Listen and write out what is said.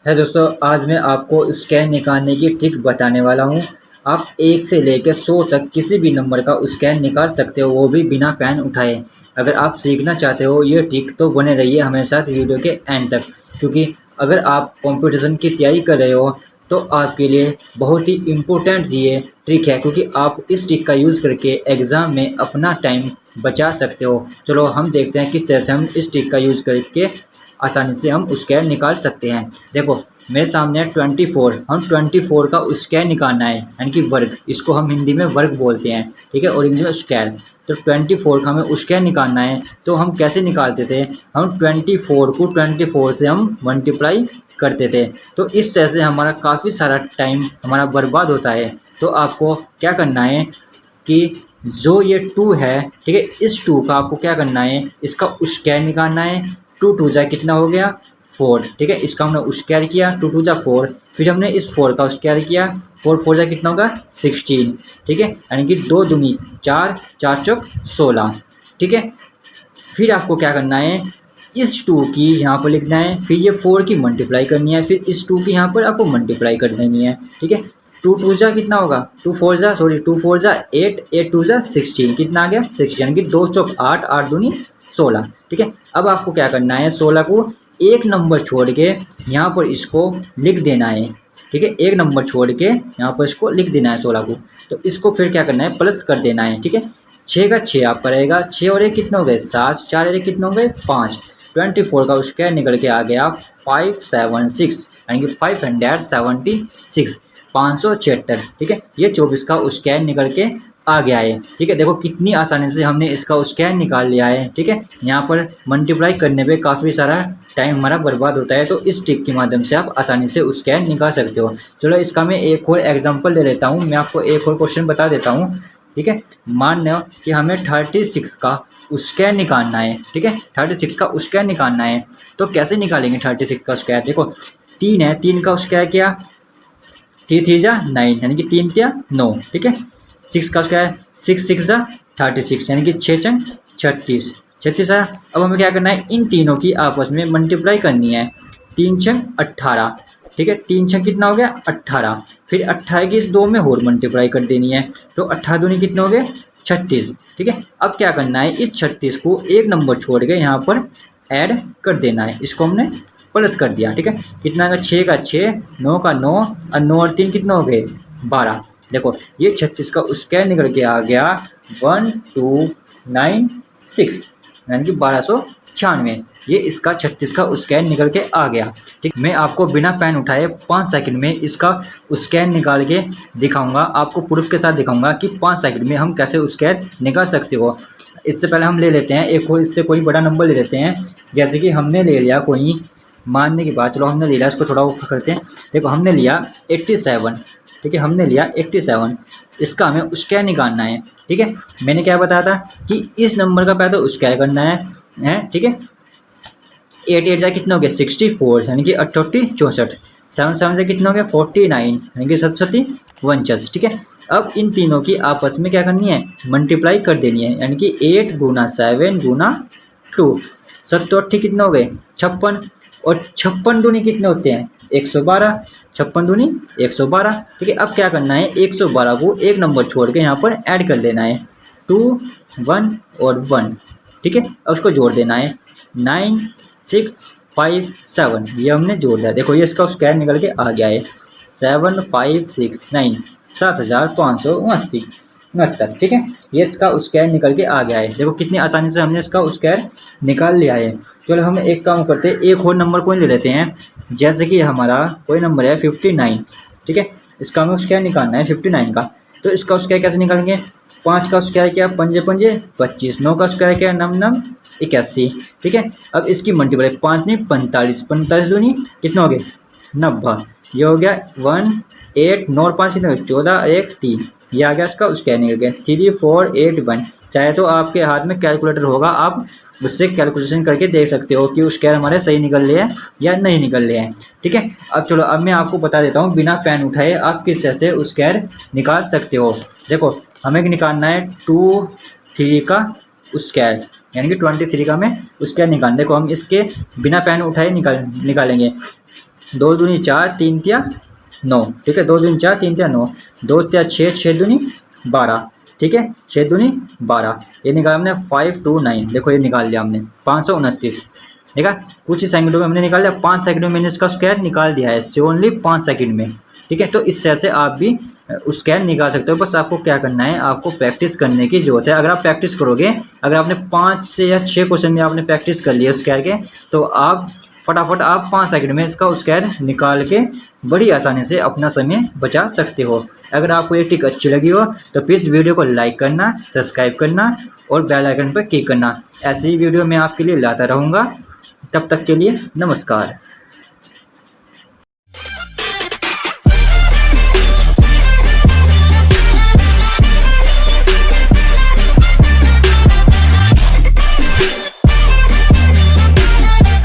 है दोस्तों, आज मैं आपको स्कैन निकालने की ट्रिक बताने वाला हूँ। आप 1 से लेकर 100 तक किसी भी नंबर का स्कैन निकाल सकते हो, वो भी बिना पेन उठाए। अगर आप सीखना चाहते हो ये ट्रिक तो बने रहिए हमेशा वीडियो के एंड तक, क्योंकि अगर आप कंपटीशन की तैयारी कर रहे हो तो आपके लिए बहुत ही इम्पोर्टेंट ये ट्रिक है, क्योंकि आप इस ट्रिक का यूज़ करके एग्ज़ाम में अपना टाइम बचा सकते हो। चलो हम देखते हैं किस तरह से हम इस ट्रिक का यूज़ करके आसानी से हम स्क्वायर निकाल सकते हैं। देखो मेरे सामने है 24। हम 24 का स्क्वायर निकालना है, यानी कि वर्ग। इसको हम हिंदी में वर्ग बोलते हैं, ठीक है, और इंग्लिश में स्क्वायर। तो 24 का हमें स्क्वायर निकालना है। तो हम कैसे निकालते थे, हम 24 को 24 से हम मल्टीप्लाई करते थे। तो इस तरह से हमारा काफ़ी सारा टाइम हमारा बर्बाद होता है। तो आपको क्या करना है कि जो ये 2 है, ठीक है, इस 2 का आपको क्या करना है, इसका स्क्वायर निकालना है। 2 2 जा कितना हो गया 4, ठीक है, इसका हमने स्क्वायर किया 2 2 जा 4। फिर हमने इस 4 का स्क्वायर किया, 4 4 जा कितना होगा 16, ठीक है, यानी कि 2 दूनी 4, 4 चौक 16, ठीक है। फिर आपको क्या करना है, इस 2 की यहाँ पर लिखना है, फिर ये 4 की मल्टीप्लाई करनी है, फिर इस 2 की यहाँ पर आपको मल्टीप्लाई कर देनी है, ठीक है। 2 2 जा कितना होगा 2 4 जा 8, 8 2 जा 16, कितना आ गया 16, यानी कि 2 चौक 8, 8 दूनी 16, ठीक है। अब आपको क्या करना है, 16 को एक नंबर छोड़ के यहाँ पर इसको लिख देना है, ठीक है, एक नंबर छोड़ के यहाँ पर इसको लिख देना है 16 को। तो इसको फिर क्या करना है, प्लस कर देना है, ठीक है। 6 का 6 आपका रहेगा, 6 और 1 कितना हो गए 7, 4 और 1 कितना हो गए 5। 24 का स्क्वायर निकल के आ गया 576, यानी कि 576, 576, ठीक है। ये 24 का स्क्वायर निकल के आ गया है, ठीक है। देखो कितनी आसानी से हमने इसका स्क्वायर निकाल लिया है, ठीक है। यहाँ पर मल्टीप्लाई करने पे काफ़ी सारा टाइम हमारा बर्बाद होता है, तो इस ट्रिक के माध्यम से आप आसानी से स्क्वायर निकाल सकते हो। चलो इसका मैं एक और एग्जांपल ले लेता हूँ, मैं आपको एक और क्वेश्चन बता देता हूँ, ठीक है। मान लो कि हमें 36 का स्क्वायर निकालना है, ठीक है, 36 का स्क्वायर निकालना है। तो कैसे निकालेंगे 36 का स्क्वायर, देखो 3 है, 3 का स्क्वायर किया 3 3 जा 9, यानी कि 3 क्या 9, ठीक है। 6 का स्क्वायर 6 6 जा 36, यानी कि 6 चंग 36, 36 आया। अब हमें क्या करना है, इन तीनों की आपस में मल्टीप्लाई करनी है। 3 छंग 18, ठीक है, 3 छंग कितना हो गया 18, फिर 18 की इस 2 में और मल्टीप्लाई कर देनी है। तो 18 दूनी कितना हो गए 36, ठीक है। अब क्या करना है, इस 36 को एक नंबर छोड़ के यहाँ पर ऐड कर देना है, इसको हमने प्लस कर दिया, ठीक है। कितना का 6 का 6, 9 का 9, और 9 और 3 कितना हो गए 12। देखो ये 36 का स्क्वायर निकल के आ गया 1296, यानी कि 1296। ये इसका 36 का स्क्वायर निकल के आ गया, ठीक। मैं आपको बिना पेन उठाए 5 सेकंड में इसका स्क्वायर निकाल के दिखाऊंगा, आपको प्रूफ के साथ दिखाऊंगा कि 5 सेकंड में हम कैसे स्क्वायर निकाल सकते हो। इससे पहले हम ले लेते हैं एक और, इससे कोई बड़ा नंबर ले लेते हैं। जैसे कि हमने ले लिया कोई, मानने की बात, चलो हमने ले लिया, इसको थोड़ा ऊपर करते हैं। देखो हमने लिया 87, ठीक है, हमने लिया 87, इसका हमें स्क्वायर निकालना है, ठीक है। मैंने क्या बताया था कि इस नंबर का पहले स्क्वायर करना है, ठीक है। 8 8 जा कितना हो गया 64, यानी कि 88 64, 7 7 से कितना हो गया 49, यानी कि 77 49, ठीक है। अब इन तीनों की आपस में क्या करनी है, मल्टीप्लाई कर देनी है, यानी कि 8 गुना 7 गुना 2, 7 कितना हो गए 56, और 56 दूनी कितने होते हैं 112, 56 दूनी 112, ठीक है। अब क्या करना है, 112 को एक नंबर छोड़ के यहाँ पर ऐड कर देना है, 2 1 और 1, ठीक है। अब उसको जोड़ देना है 9 6 5 7, ये हमने जोड़ दिया। देखो ये इसका स्क्वायर निकल के आ गया है 7569, 7569, ठीक है। ये इसका स्क्वायर निकल के आ गया है। देखो कितनी आसानी से हमने इसका स्क्वायर निकाल लिया है। चलो हम एक काम करते हैं, एक और नंबर कोई ले लेते हैं। जैसे कि हमारा कोई नंबर है 59, ठीक है, इसका हमें स्क्वायर निकालना है 59 का। तो इसका स्क्वायर कैसे निकालेंगे, 5 का स्क्वायर क्या 5 5 25, 9 का स्क्वायर क्या 9 9 81, ठीक है। अब इसकी मल्टीप्लाई 5 नहीं 45, 45 दूनी कितना हो गया 90, ये हो गया 1 8 9 और 5 कितना 14 1 3, ये आ गया इसका स्क्वायर निकल गया 3 4 8 1। चाहे तो आपके हाथ में कैलकुलेटर होगा, आप उससे कैलकुलेशन करके देख सकते हो कि स्क्वायर हमारे सही निकल रहे हैं या नहीं निकल रहे हैं, ठीक है। अब चलो अब मैं आपको बता देता हूँ, बिना पेन उठाए आप किस तरह से स्क्वायर निकाल सकते हो। देखो हमें निकालना है 2 3 का स्क्वायर, यानी कि 23 का हमें स्क्वायर निकालना। देखो हम इसके बिना पेन उठाए निकालेंगे। 2 दूनी 4, 3 तिया 9, ठीक है। 2 दूनी 4, 3 तिया 9, 2 तिया 6, 6 दूनी 12, ठीक है। 6 दूनी 12, ये निकाला हमने 529, देखो ये निकाल लिया हमने 529, देखा। कुछ ही सेकंडों में हमने निकाल लिया, 5 सेकंडों में मैंने इसका स्क्वायर निकाल दिया है, ओनली 5 सेकंड में, ठीक है। तो इस तरह से आप भी स्क्वायर निकाल सकते हो। बस आपको क्या करना है, आपको प्रैक्टिस करने की ज़रूरत है। अगर आप प्रैक्टिस करोगे, अगर आपने 5 से या 6 क्वेश्चन में आपने प्रैक्टिस कर लिया स्क्वायर के, तो आप फटाफट आप 5 सेकंड में इसका स्क्वायर निकाल के बड़ी आसानी से अपना समय बचा सकते हो। अगर आपको ये ट्रिक अच्छी लगी हो तो प्लीज़ वीडियो को लाइक करना, सब्सक्राइब करना और बेल आइकन पर क्लिक करना। ऐसी ही वीडियो मैं आपके लिए लाता रहूँगा। तब तक के लिए नमस्कार।